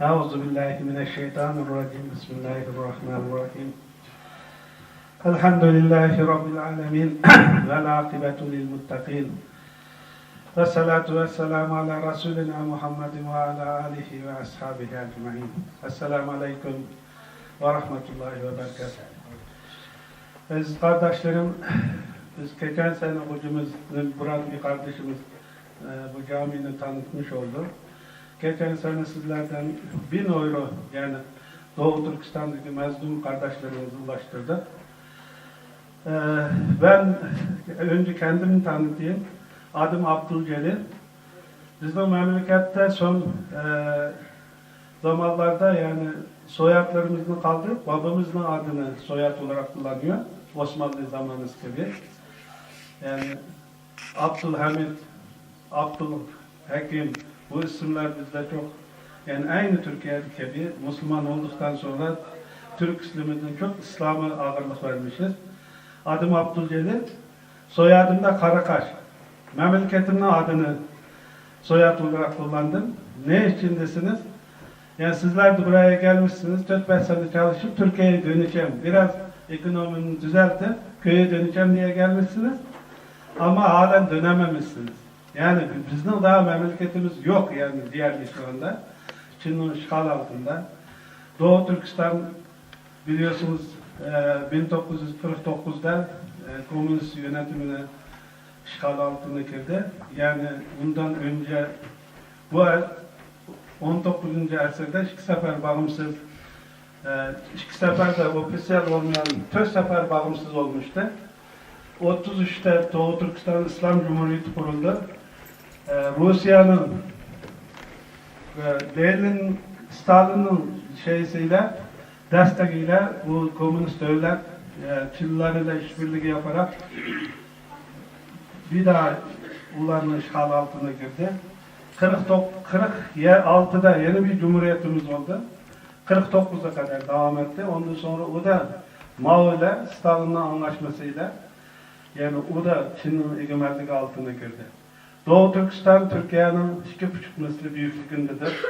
Euzubillahimineşşeytanirracim. Bismillahirrahmanirrahim. Elhamdülillahi Rabbil alemin. Vel akibetu lil muttakin. Ve salatu ve selamu ala Resulina Muhammedin ve ala alihi ve ashabihi ecmaîn. Esselamu aleyküm ve rahmetullahi ve berekatuhu. Aziz kardeşlerim, biz geçen sene hocamızın, burada bir kardeşimiz bu camini tanıtmış oldu. Geçen sene sizlerden 1000 euro, yani Doğu Türkistan'daki mezun kardeşlerimize ulaştırdı. Ben önce kendimi tanıtayım. Adım Abdülcelil. Bizim memlekette son zamanlarda yani soyadlarımızın kaldırıp babamızın adını soyad olarak kullanıyor. Osmanlı zamanı gibi. Yani Abdülhamid, Abdülhakim, bu isimler bizde çok, yani aynı Türkiye'deki gibi Müslüman olduktan sonra Türk İslam'ın çok İslam'a ağırlık vermişiz. Adım Abdülcelil, soyadım da Karakaş. Memleketimin adını soyad olarak kullandım. Ne içindesiniz? Yani sizler de buraya gelmişsiniz, 4-5 sene çalışıp Türkiye'ye döneceğim. Biraz ekonomimi düzeltip köye döneceğim diye gelmişsiniz. Ama halen dönememişsiniz. Yani bizim daha memleketimiz yok yani diğer şu anda. Çin'in işgal altında. Doğu Türkistan biliyorsunuz 1949'da komünist yönetimine işgal altına girdi. Yani bundan önce bu 19. asırda iki sefer bağımsız, iki sefer de ofisiyel olmayan 4 sefer bağımsız olmuştu. 33'te Doğu Türkistan İslam Cumhuriyeti kuruldu. Rusya'nın Lenin, Stalin'in şeysiyle, desteğiyle bu komünist devlet Çinlilerle işbirliği yaparak bir daha onların işgal altına girdi. 46'da yeni bir cumhuriyetimiz oldu. 49'a kadar devam etti. Ondan sonra o da Mao ile Stalin'in anlaşmasıyla, yani o da Çin'in egemenliği altına girdi. Doğu Türkistan, Türkiye'nin 2,5 misli büyüklüğündedir.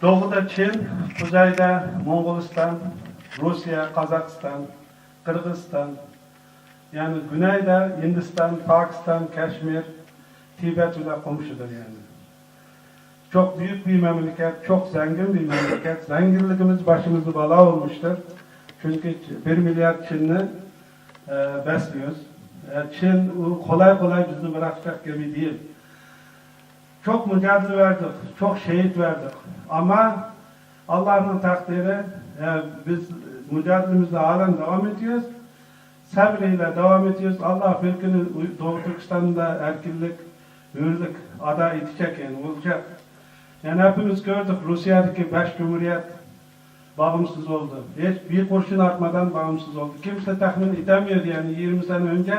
Doğuda Çin, kuzeyde Moğolistan, Rusya, Kazakistan, Kırgızistan, yani güneyde Hindistan, Pakistan, Keşmir, Tibet ile komşudur yani. Çok büyük bir memleket, çok zengin bir memleket. Zenginliğimiz başımızı bala olmuştur. Çünkü 1 milyar Çinli besliyoruz. Çin kolay kolay bizi bırakacak gibi değil. Çok mücadele verdik, çok şehit verdik. Ama Allah'ın takdiri, biz mücadelemize halen devam ediyoruz. Sabrıyla devam ediyoruz. Allah bir gün Doğu Türkistan'da erkinlik, hürlük ada edecek yani olacak. Yani hepimiz gördük, Rusya'daki 5 cumhuriyet bağımsız oldu. Hiç bir kurşun atmadan bağımsız oldu. Kimse tahmin edemiyordu yani 20 sene önce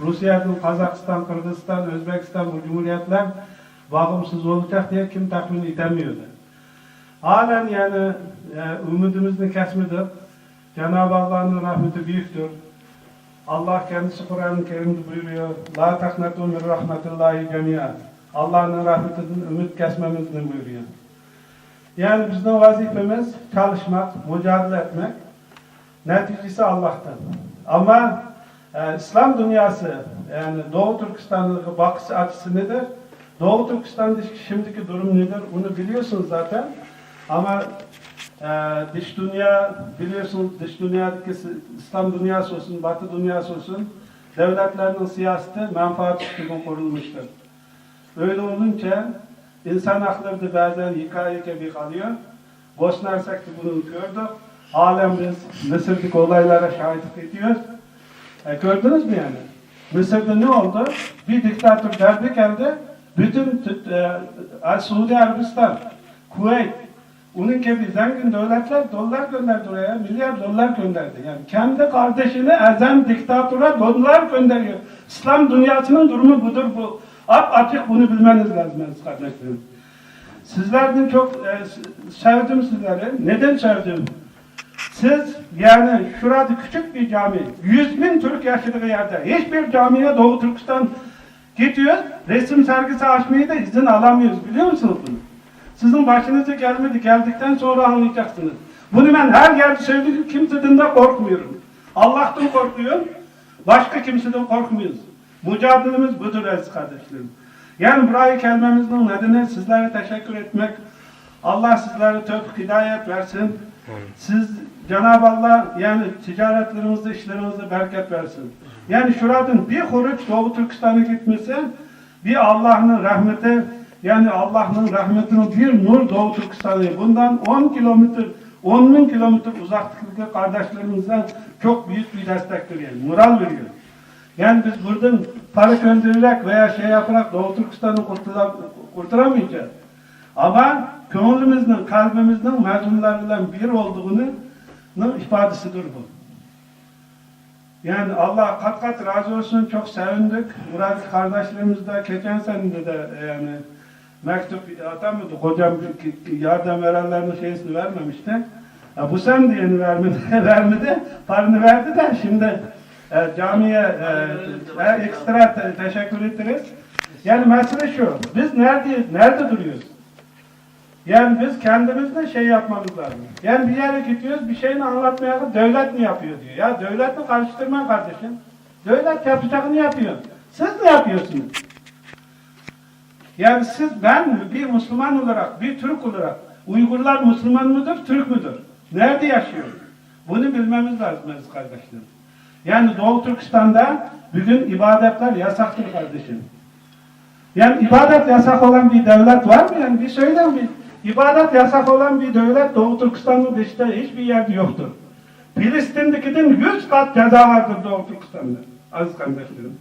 Rusya'nın Kazakistan, Kırgızistan, Özbekistan bu cumhuriyetler bağımsız olacak diye kim tahmin edemiyordu. Halen yani ümidimizi kesmedik. Cenab-ı Allah'ın rahmeti büyüktür. Allah kendisi Kur'an-ı Kerim'de buyuruyor. La taknatu min rahmetillahi cemiyan. Allah'ın rahmetinden ümit kesmemizden buyuruyor. Yani bizim vazifemiz çalışmak, mücadele etmek. Neticesi Allah'tan. Ama İslam dünyası, yani Doğu Türkistan'ın bakış açısı nedir? Doğu Türkistan'daki şimdiki durum nedir? Bunu biliyorsunuz zaten. Ama dış dünya, biliyorsunuz dış dünyadaki İslam dünyası olsun, Batı dünyası olsun, devletlerin siyaseti menfaat için kurulmuştur. Öyle olunca insan hakları da bazen hikaye gibi kalıyor. Bosna Hersek'te bunu gördük. Halen biz Mısır'daki olaylara şahitlik ediyoruz. Gördünüz mü yani? Mısır'da ne oldu? Bir diktatör derdi geldi. Bütün Suudi Arabistan, Kuveyt, onun gibi zengin devletler dolar gönderdi oraya, milyar dolar gönderdi. Yani kendi kardeşini ezen diktatöre dolar gönderiyor. İslam dünyasının durumu budur bu. Açık bunu bilmeniz lazım kardeşlerim. Sizlerden çok sevdim sizleri. Neden sevdim? Siz yani şurada küçük bir cami, 100.000 Türk yaşadığı yerde, hiçbir camiye Doğu Türkistan gidiyoruz, resim sergisi açmayı da izin alamıyoruz, biliyor musunuz bunu? Sizin başınıza gelmedi. Geldikten sonra anlayacaksınız. Bunu ben her yerde söylediğim, kimseden de korkmuyorum. Allah'tan korkuyorum. Başka kimseden korkmuyoruz. Mücadelemiz budur aziz kardeşlerim. Yani buraya gelmemizin nedeni sizlere teşekkür etmek. Allah sizlere tövfik hidayet versin. Siz Cenab-ı Allah yani ticaretlerinizde, işlerinizde bereket versin. Yani şuradan bir kuruş Doğu Türkistan'a gitmese bir Allah'ın rahmeti, yani Allah'ın rahmetinin bir nur Doğu Türkistan'a, bundan 10 kilometre, 10 bin kilometre uzaklıktaki kardeşlerimizden çok büyük bir destektir yani, moral veriyor. Yani biz buradan para göndererek veya şey yaparak Doğu Türkistan'ı kurtaramayacağız. Ama gönlümüzün, kalbimizin mezunlarıyla bir olduğunun ifadesidir bu. Yani Allah kat kat razı olsun, çok sevindik. Buradaki kardeşlerimiz de geçen senede de yani mektup atamadı. Hocam yardım verenlerin şeysini vermemişti. Ya bu sene de yeni vermedi, paranı verdi de şimdi camiye ekstra teşekkür ederiz. Yani mesele şu, biz nerede duruyoruz? Yani biz kendimizde şey yapmamız lazım. Yani bir yere gidiyoruz, bir şeyini anlatmaya, devlet mi yapıyor diyor. Ya devlet mi karıştırma kardeşim? Devlet yapacağını yapıyor. Siz ne yapıyorsunuz? Yani ben bir Müslüman olarak, bir Türk olarak, Uygurlar Müslüman mıdır, Türk müdür? Nerede yaşıyor? Bunu bilmemiz lazım aziz kardeşlerim. Yani Doğu Türkistan'da bugün ibadetler yasaktır kardeşim. Yani ibadet yasak olan bir devlet var mı? Yani bir söyleyin bir. İbadet yasak olan bir devlet Doğu Türkistan'ın dışında hiçbir yerde yoktur. Filistin'dekinin 100 kat ceza vardır Doğu Türkistan'da. Aziz kardeşlerim.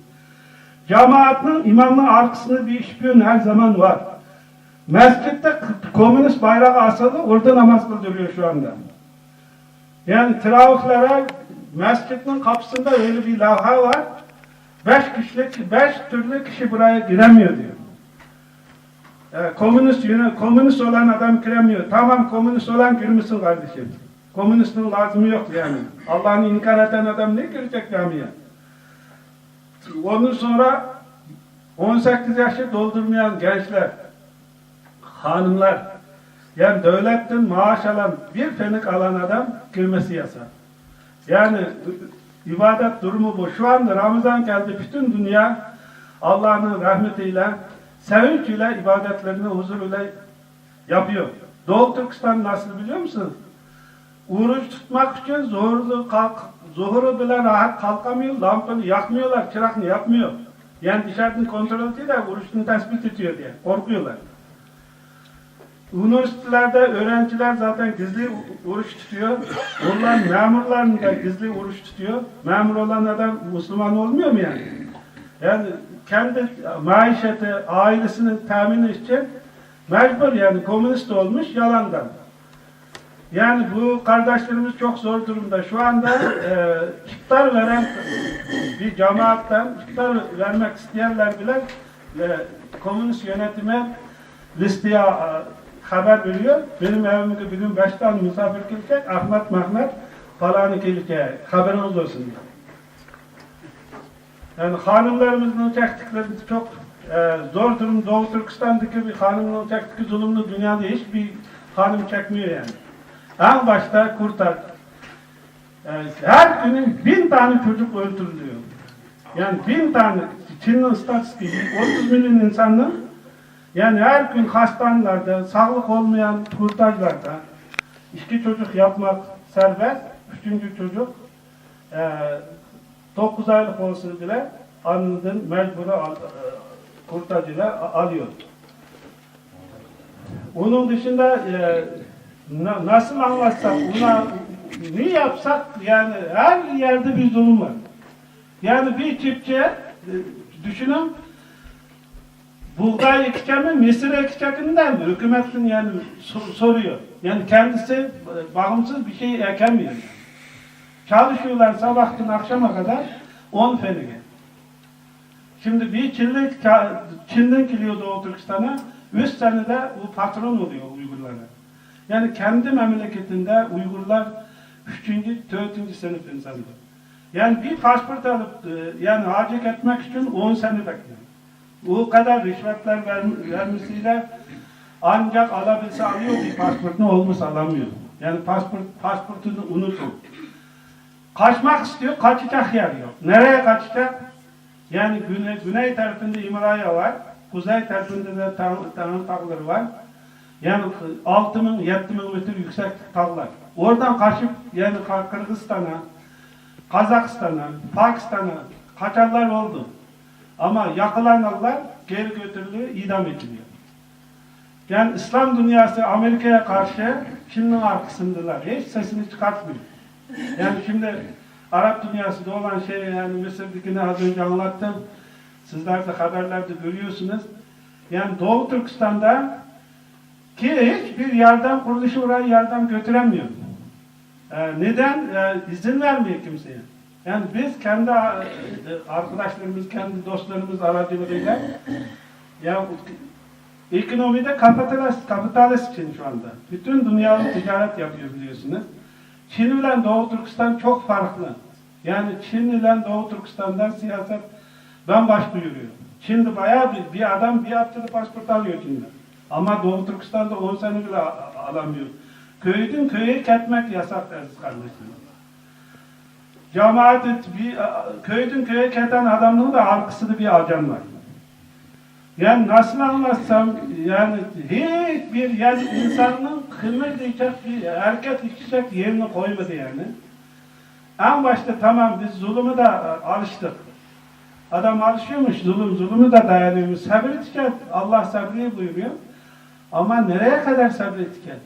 Cemaatinin imamın arkasında bir işpiyon her zaman var. Mescitte komünist bayrağı asılı, orada namaz kıldırıyor şu anda. Yani teravihlere mescidin kapısında öyle bir levha var. 5 türlü kişi buraya giremiyor diyor. Komünist olan adam giremiyor. Tamam, komünist olan girmişsin kardeşim. Komünistin lazımı yok yani. Allah'ını inkar eden adam ne girecek camiye? Ondan sonra 18 yaşı doldurmayan gençler, hanımlar, yani devletten maaş alan, bir fenik alan adam girmesi yasak. Yani ibadet durumu bu. Şu anda Ramazan geldi, bütün dünya Allah'ın rahmetiyle, sevinçle ibadetlerini huzuruyla yapıyor. Doğu Türkistan nasıl biliyor musunuz? Oruç tutmak için zuhuru bile rahat kalkamıyor, lampanı yakmıyorlar, çırakını yapmıyor. Yani dışarıdan kontrol ediyor da oruçunu tespit ediyor diye korkuyorlar. Üniversitelerde öğrenciler zaten gizli oruç tutuyor. Onlar memurların da gizli oruç tutuyor. Memur olan adam Müslüman olmuyor mu yani? Yani kendi maişeti, ailesinin temini için mecbur yani komünist olmuş yalandan. Yani bu kardeşlerimiz çok zor durumda. Şu anda iftar veren bir cemaatten iftar vermek isteyenler bile komünist yönetime listeye haber veriyor. Benim evimde bugün 5 tane misafir gelecek. Ahmet Mehmet falanı gelecek. Haberiniz olsun. Yani hanımlarımızın çektikleri çok zor durum. Doğu Türkistan'daki bir hanımın çektiği zulümlü dünyada hiçbir hanım çekmiyor yani. En başta kurtar. Her günün 1000 tane çocuk öldürülüyor. Yani 1000 tane, Çin'in istatistiği 30 milyon insanın yani her gün hastanelerde, sağlık olmayan kurtajlarda 2 çocuk yapmak serbest, 3. çocuk 9 aylık olsun bile anladın mecburi kurtajıyla alıyor. Onun dışında nasıl anlatsak, ne yapsak yani her yerde bir zulüm var. Yani bir çiftçiye düşünün buğday ekeceğim mi, mısır ekeceğinden mi? Hükümetin yani soruyor. Yani kendisi bağımsız bir şey ekemiyor. Çalışıyorlar sabahtan akşama kadar 10 fenige. Şimdi bir Çin'den geliyor Doğu Türkistan'a, 3 senede bu patron oluyor Uygurlara. Yani kendi memleketinde Uygurlar 3. 4. sınıf insanlar. Yani bir pasport alıp yani hacet etmek için 10 sene bekliyor. O kadar rüşvetler vermesiyle Ancak alabilse alıyor, bir pasportunu olmasa alamıyor. Yani pasportunu unutun. Kaçmak istiyor, kaçacak yer yok. Nereye kaçacak? Yani güney tarafında Himalaya var, kuzey tarafında da Tanrı Dağları var. Yani 6.000, 7.000 metre yüksek dağlar. Oradan kaçıp yani Kırgızistan'a, Kazakistan'a, Pakistan'a kaçanlar oldu. Ama yakılanlar geri götürülüyor, idam ediliyor. Yani İslam dünyası Amerika'ya karşı Çin'in arkasındalar. Hiç sesini çıkartmıyor. Yani şimdi Arap dünyasında olan şey, yani Mısır'dakini az önce anlattım. Sizler de haberlerde görüyorsunuz. Yani Doğu Türkistan'da ki hiçbir yardım kuruluşu oraya yardım götüremiyor. Neden? İzin vermiyor kimseye. Yani biz kendi arkadaşlarımız, kendi dostlarımız aracılığıyla ya ekonomide kapitalist Çin şu anda. Bütün dünyalı ticaret yapıyor biliyorsunuz. Çin ile Doğu Türkistan çok farklı. Yani Çin ile Doğu Türkistan'da siyaset bambaşka yürüyor. Çin'de bayağı bir adam bir haftada pasport alıyor Çin'de. Ama Doğu Türkistan'da 10 sene bile alamıyor. Köyden köye gitmek yasak aziz kardeşlerim. Köyden köye giden adamın da arkasında bir ajan var. Yani nasıl anlatsam, yani hiçbir yani insanın kıymetli bir hareket içecek yerine koymadı yani. En başta tamam biz zulümü de alıştık. Adam alışıyormuş, zulümü de dayanıyormuş. Sabredecek, Allah sabrı buyuruyor. Ama nereye kadar sabredecek?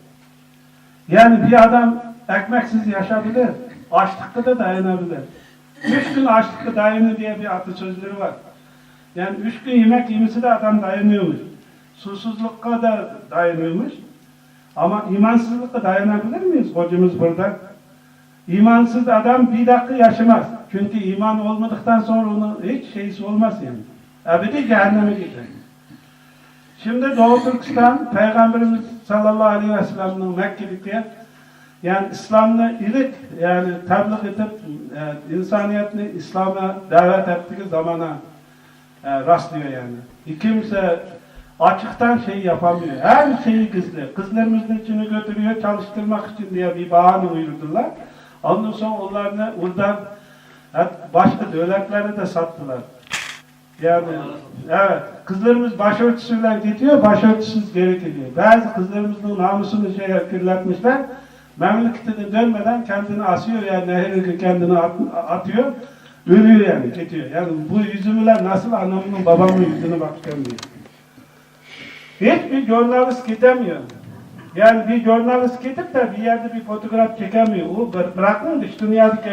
Yani bir adam ekmeksiz yaşayabilir, açlıkta da dayanabilir. 3 gün açlıkta dayanır diye bir atasözleri var. Yani 3 gün yemek yemesi de adam dayanıyormuş. Susuzlukta da dayanıyormuş. Ama imansızlıkta dayanabilir miyiz? Hocamız burada. İmansız adam bir dakika yaşamaz. Çünkü iman olmadıktan sonra onun hiç şeysi olmaz yani. Ebedi cehenneme gider. Şimdi Doğu Türkistan, Peygamberimiz sallallahu aleyhi ve sellem'in Mekke'deki yani İslam'la ilk yani tebliğ edip insaniyetini İslam'a davet ettiği zamana rastlıyor yani. Kimse açıktan şey yapamıyor. Her şeyi gizli. Kızlarımızın içine götürüyor çalıştırmak için diye bir bahane uydurdular. Ondan sonra onlarını oradan başka devletlere de sattılar. Yani evet, kızlarımız başörtüsüyle gidiyor, başörtüsüz geri geliyor. Bazı kızlarımızın namusunu kirletmişler. Memleketine dönmeden kendini asıyor, yani nehirde kendini atıyor. Ölüyor yani, gidiyor. Yani bu yüzümler nasıl anamın babamın yüzüne bakacağım diyor. Hiçbir jurnalist gidemiyor. Yani bir jurnalist gidip de bir yerde bir fotoğraf çekemiyor. O bırakın dış dünyadaki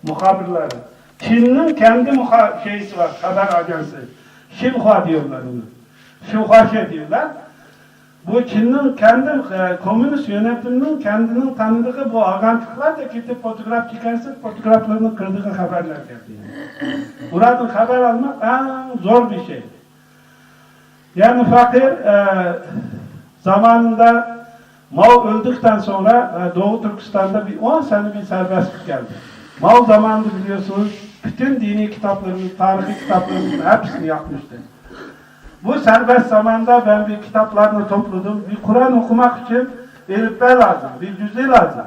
muhabirleri. Çin'in kendi şeysi var, haber ajansı. Xinhua diyorlar onu. Xinhua şey diyorlar. Bu Çin'in kendi komünist yönetiminin kendinin tanıdığı bu agantıklar da gidip fotoğraf çıkarsa fotoğraflarını kırdığı haberler geldi. Buradan haber almak en zor bir şey. Yani fakir zamanında Mao öldükten sonra Doğu Türkistan'da bir 10 sene bir serbestlik geldi. Mao zamanında biliyorsunuz bütün dini kitaplarımız, tarihi kitaplarımızın hepsini yakmıştı. Bu serbest zamanda ben bir kitaplarını topladım. Bir Kur'an okumak için elifbe lazım, bir cüz'i lazım.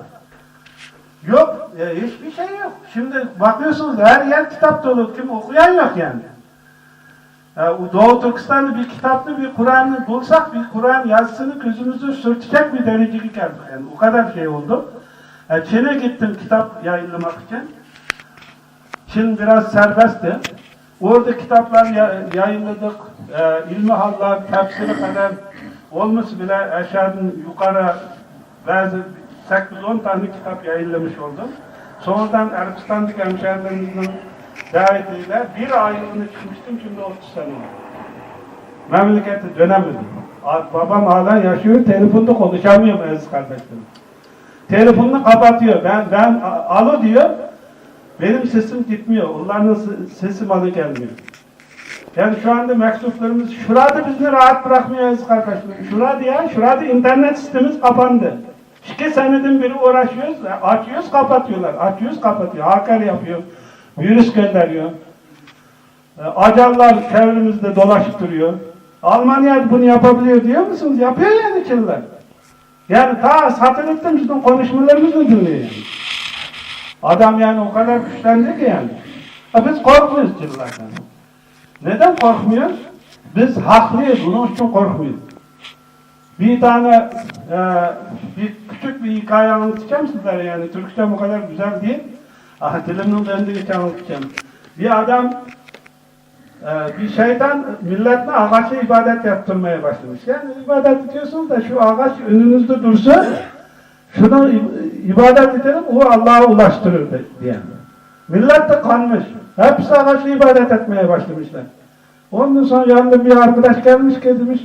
Yok, hiçbir şey yok. Şimdi bakıyorsunuz her yer kitap dolu, kim okuyan yok yani. Doğu Türkistan'da bir kitaplı bir Kur'an'ı bulsak, bir Kur'an yazısını gözümüzü sürtecek bir dereceye geldik. Yani o kadar şey oldu. Çin'e gittim kitap yayınlamak için. Çin biraz serbestti. Orada kitaplar yayınladık. İlmihallar, tefsiri kadar olmuş bile aşağıdan yukarı bazı 8-10 tane kitap yayınlamış oldum. Sonradan Arabistan'daki hemşehrilerimizin davetiyle bir aylığını çıkmıştım, şimdi 30 sene oldu. Memlekete dönemedim. Babam hala yaşıyor, telefonda konuşamıyorum aziz kardeşlerim. Telefonunu kapatıyor. Ben alo diyor. Benim sesim gitmiyor. Onların sesi bana gelmiyor. Yani şu anda mektuplarımız şurada bizi rahat bırakmıyor aziz kardeşlerim. Şurada internet sistemimiz kapandı. 2 seneden beri uğraşıyoruz. Açıyoruz kapatıyorlar. Açıyoruz kapatıyor. Hacker yapıyor. Virüs gönderiyor. Acarlar çevremizde dolaşıp duruyor. Almanya bunu yapabiliyor diyor musunuz? Yapıyor yani Çinliler. Yani ta satellitten bizim konuşmalarımızı dinliyor yani. Adam yani o kadar güçlendi ki yani. Biz korkmuyoruz Çinlilerden. Neden korkmuyoruz? Biz haklıyız, bunun için korkmuyoruz. Bir tane bir küçük bir hikaye anlatacağım sizlere yani. Türkçe bu kadar güzel değil. Dilimin döndüğü için anlatacağım. Bir adam bir şeytan milletine ağaçla ibadet yaptırmaya başlamış. Yani ibadet ediyorsunuz da şu ağaç önünüzde dursa şunu ibadet edelim, o Allah'a ulaştırır diye. Millet de kanmış. Hepsi ağaçla ibadet etmeye başlamışlar. Ondan sonra yanında bir arkadaş gelmiş ki demiş,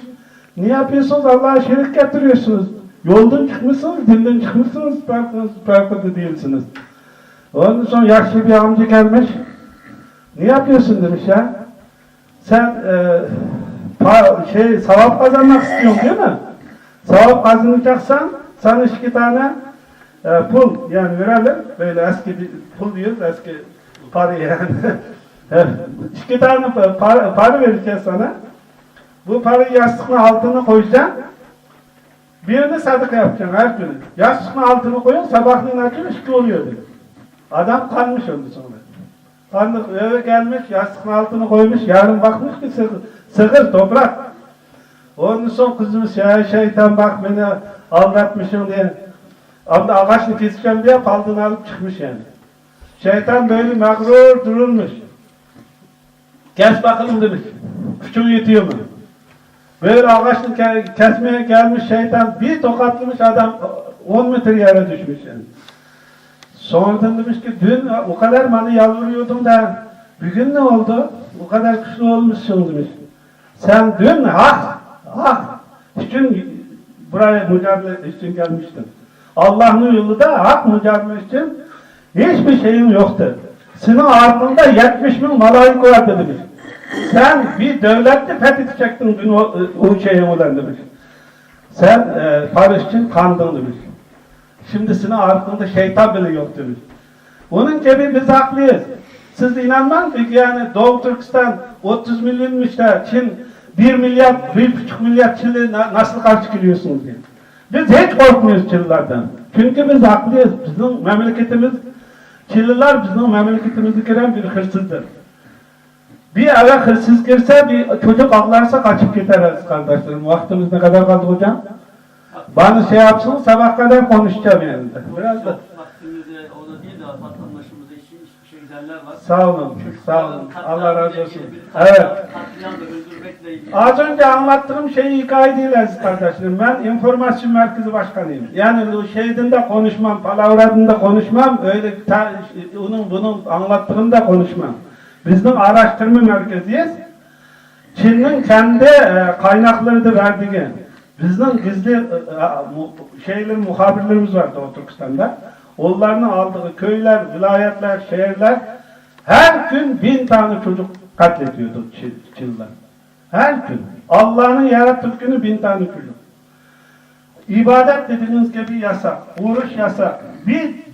ne yapıyorsunuz? Allah'a şerik getiriyorsunuz. Yoldan çıkmışsınız, dinden çıkmışsınız, farkında değilsiniz. Ondan sonra yaşlı bir amca gelmiş, ne yapıyorsun demiş ya? Sen sevap kazanmak istiyorsun değil mi? Sevap kazanacaksan sana 2 tane pul yani verelim. Böyle eski bir pul diyoruz, eski para yani. 2 tane para vereceğiz sana. Bu parayı yastığın altına koyacaksın. Birini sadaka yapacaksın her gün. Yastığın altına koyuyorsun, sabahleyin açıyorsun 2 oluyor dedi. Adam kanmış oldu sonra. Kanlık eve gelmiş, yastığın altına koymuş, yarın bakmış ki sığır, toprak. Onun son kızımız ya şeytan bak beni aldatmışım diye. Abla ağaçını keseceğim diye paldığını alıp çıkmış yani. Şeytan böyle mağrur durulmuş. Kes bakalım demiş. Küçüğü yetiyor mu? Böyle ağaçını kesmeye gelmiş şeytan bir tokatlamış adam 10 metre yere düşmüş yani. Sonradan demiş ki dün o kadar bana yalvarıyordum da bugün ne oldu? O kadar güçlü olmuşsun demiş. Sen dün hak için buraya mücadele için gelmiştin. Allah'ın yolunda hak mücadele için hiçbir şeyim yoktu. Senin ardında 70 bin malaik vardı demiş. Sen bir devlette fethedecektin dün o şeye olan demiş. Sen Paris için kandın demiş. Şimdi senin ardında şeytan bile yok demiş. Onun gibi biz haklıyız. Siz de inanmaz mı yani Doğu Türkistan 30 milyonmuş da Çin 1 milyar, 1,5 milyar Çinli nasıl karşı geliyorsunuz diye. Biz hiç korkmuyoruz Çinlilerden. Çünkü biz haklıyız. Bizim memleketimiz, Çinliler bizim memleketimize giren bir hırsızdır. Bir eve hırsız girse, bir çocuk ağlarsa kaçıp gideriz kardeşlerim. Vaktimiz ne kadar kaldı hocam? Bana şey yapsın, sabah kadar konuşacağım yani. Biraz da. Vaktimizi orada değil de vatandaşımıza hiçbir şey giderler var. Sağ olun, sağ olun. Allah razı olsun. Evet. Evet. Katliamda öldürmekle ilgili. Az önce anlattığım şey hikaye değil aziz kardeşlerim. Ben informasyon merkezi başkanıyım. Yani bu şeyden konuşmam, palavradında konuşmam, öyle bunun anlattığında konuşmam. Bizim araştırma merkeziyiz. Çin'in kendi kaynakları da verdiği. Bizim gizli muhabirlerimiz var Doğu Türkistan'da. Onların aldığı köyler, vilayetler, şehirler her gün 1000 tane çocuk katlediyordu Çinliler. Her gün. Allah'ın yarattığı günü 1000 tane çocuk. İbadet dediğiniz gibi yasak. Oruç yasak.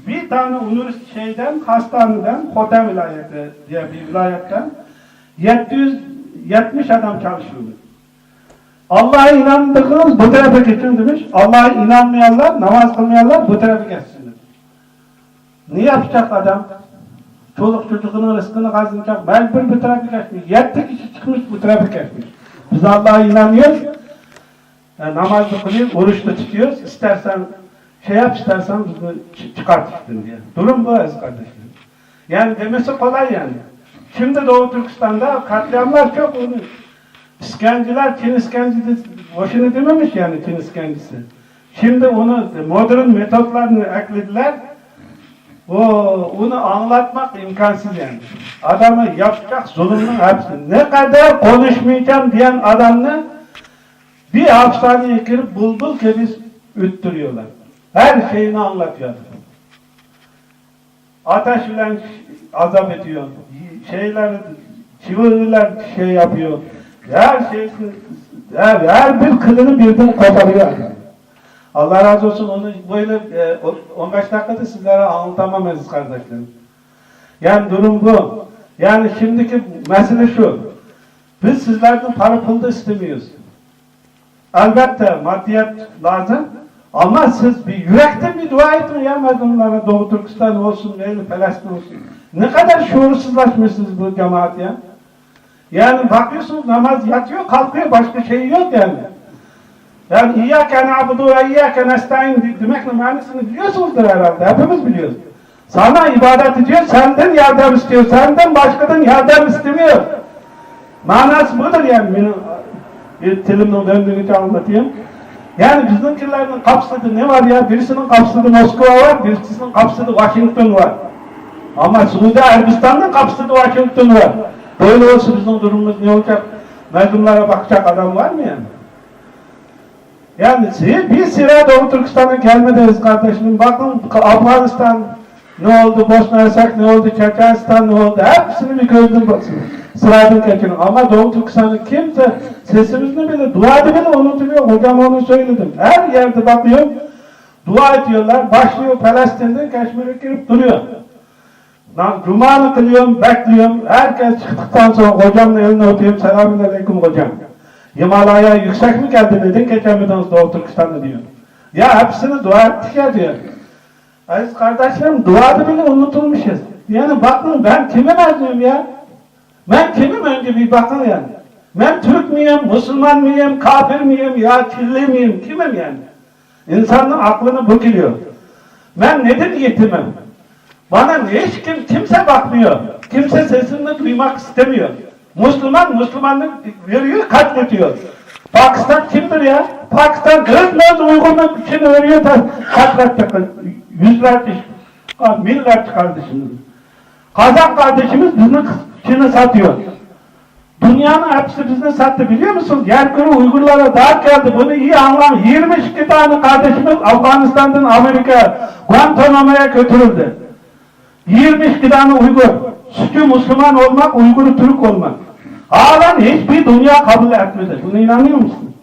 Bir tane hastaneden, Hotem vilayeti diye bir vilayetten 770 adam çalışıyordu. Allah'a inandığınız bu tarafa geçin demiş. Allah'a inanmayanlar, namaz kılmayanlar bu tarafa geçsinler. Ne yapacak adam? Çoluk çocuğunun rızkını kazanacak. Mecbur bu tarafa geçmiş. 7 kişi çıkmış bu tarafa geçmiş. Biz Allah'a inanıyoruz. Namazı kılıyoruz, oruç da tutuyoruz. İstersen şey yap, istersen bunu çıkartırsın diye. Durum bu aziz kardeşlerim. Yani demesi kolay yani. Şimdi Doğu Türkistan'da katliamlar çok oluyor. İskenceler, Çin iskencesi, boşuna dememiş yani Çin iskencesi. Şimdi onu modern metotlarını eklediler. Onu anlatmak imkansız yani. Adamı yapacak zulümün hepsi. Ne kadar konuşmayacağım diyen adamı bir hapishaneye girip bulbul gibi üttürüyorlar. Her şeyini anlatıyor. Ateş ile azap ediyor. Çivililer şey yapıyor. Her bir kılını birden koparıyor. Allah razı olsun onu böyle 15 dakikada sizlere anlatamam aziz kardeşlerim. Yani durum bu. Yani şimdiki mesele şu. Biz sizlerden para pul da istemiyoruz. Elbette maddiyat lazım. Ama siz bir yürekten bir dua etmeyin ya mazlumlara, Doğu Türkistan olsun, neyli Palestin olsun. Ne kadar şuursuzlaşmışsınız bu cemaat ya. Yani bakıyorsunuz namaz yatıyor, kalkıyor, başka şey yok yani. Yani İyyâke na'budu ve İyyâke nestaîn demek manasını biliyorsunuzdur herhalde, hepimiz biliyoruz. Sana ibadet ediyor, senden yardım istiyor, senden başkadan yardım istemiyor. Manası budur yani, benim dilimden döndüğünü anlatayım. Yani bizimkilerin kapsadığı ne var ya? Birisinin kapsadığı Moskova var, birisinin kapsadığı Washington var. Ama Suudi Arabistan'ın kapsadığı Washington var. Böyle olsa bizim durumumuz ne olacak? Mezunlara bakacak adam var mı yani? Yani bir sıra Doğu Türkistan'a gelmediniz kardeşim. Bakın Afganistan ne oldu, Bosna Hersek ne oldu, Çerkesistan ne oldu? Hepsini bir gözden baksın. Sıradan geçin. Ama Doğu Türkistan'ın kimse sesimizni bile, duada bile unutuyor. Hocam onu söyledim. Her yerde bakıyorum, dua ediyorlar. Başlıyor Palestin'den Keşmir'e girip duruyor. Cuma'nı kılıyorum, bekliyorum. Herkes çıktıktan sonra hocamla elini öpüyorum. Selamünaleyküm hocam. Himalaya yüksek mi geldi dedin, geçemediniz Doğu Türkistan'da diyor. Ya hepsini dua ettik ya diyor. Aziz kardeşlerim, duada bile unutulmuşuz. Yani bakın ben kime mezunum ya? Ben kimim önce bir bakın yani. Ben Türk müyüm, Müslüman mıyım, kafir miyim, ya kirli miyim, kimim yani? İnsanın aklını bu geliyor. Ben nedir yetimim? Bana hiç kimse bakmıyor. Kimse sesini duymak istemiyor. Müslümanlık veriyor, katlediyor. Pakistan kimdir ya? Pakistan gözler Uygur'un için veriyor da katlettik. Yüzlerce, millerce kardeşimiz. Kazak kardeşimiz bizim Çin'i satıyor. Dünyanın hepsi bizden sattı biliyor musunuz? Yerkuru Uygurlara darp geldi. Bunu iyi anlam. 22 tane kardeşimiz Afganistan'dan Amerika, Guantanamo'ya götürüldü. 22 tane Uygur. Suçu Müslüman olmak, Uygur'u Türk olmak. Halen hiçbir dünya kabul etmedi. Buna inanıyor musun?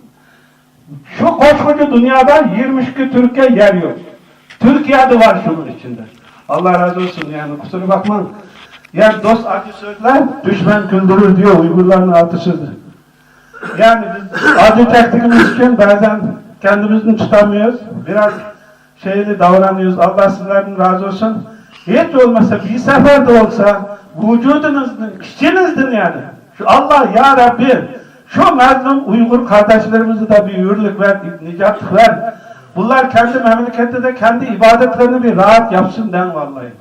Şu koskoca dünyada 22 Türkiye yer yok. Türkiye'de var şunun içinde. Allah razı olsun yani kusura bakmayın. Yani dost acı söyler, düşman güldürür diyor Uygurların artışıdır. Yani biz acı çektiğimiz için bazen kendimizi tutamıyoruz. Biraz şeyli davranıyoruz. Allah sizlerden razı olsun. Hiç olmasa bir sefer de olsa vücudunuzun, kişinizdir yani. Şu Allah ya Rabbi şu mazlum Uygur kardeşlerimizi de bir yürürlük ver, nicat ver. Bunlar kendi memlekette de kendi ibadetlerini bir rahat yapsın den vallahi.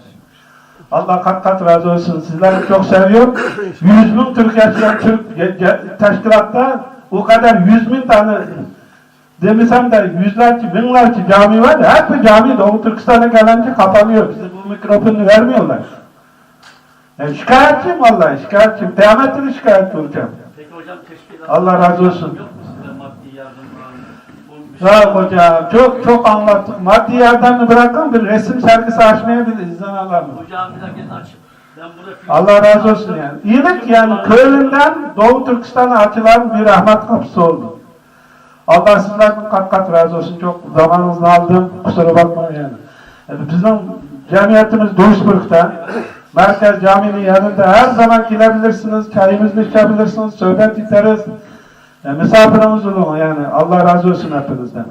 Allah kat kat razı olsun. Sizleri çok seviyorum. 100.000 Türk teşkilatta o kadar 100.000 tane demesem de yüzlerce, binlerce cami var ya, hep cami Doğu Türkistan'a gelince kapanıyor. Bize bu mikrofonu vermiyorlar. Yani şikayetçiyim vallahi, şikayetçiyim. Kıyametini şikayet olacağım. Peki hocam teşkilat... Allah razı olsun. Yok mu size maddi yardım Ya hocam, çok anlattık. Maddi yardımını bırakın, bir resim sergisi açmaya bir izin alalım. Bu camiler açık. Ben burada... Allah razı olsun yani. İyilik yani Köln'den Doğu Türkistan'a açılan bir rahmet kapısı oldu. Allah sizlerden kat kat razı olsun. Çok zamanınızı aldım. Kusura bakmayın yani. Bizim cemiyetimiz Duisburg'da. Merkez Camii'nin yanında her zaman gelebilirsiniz. Çayımızı içebilirsiniz. Sohbet ederiz. Misafirimiz olun yani. Allah razı olsun hepinizden.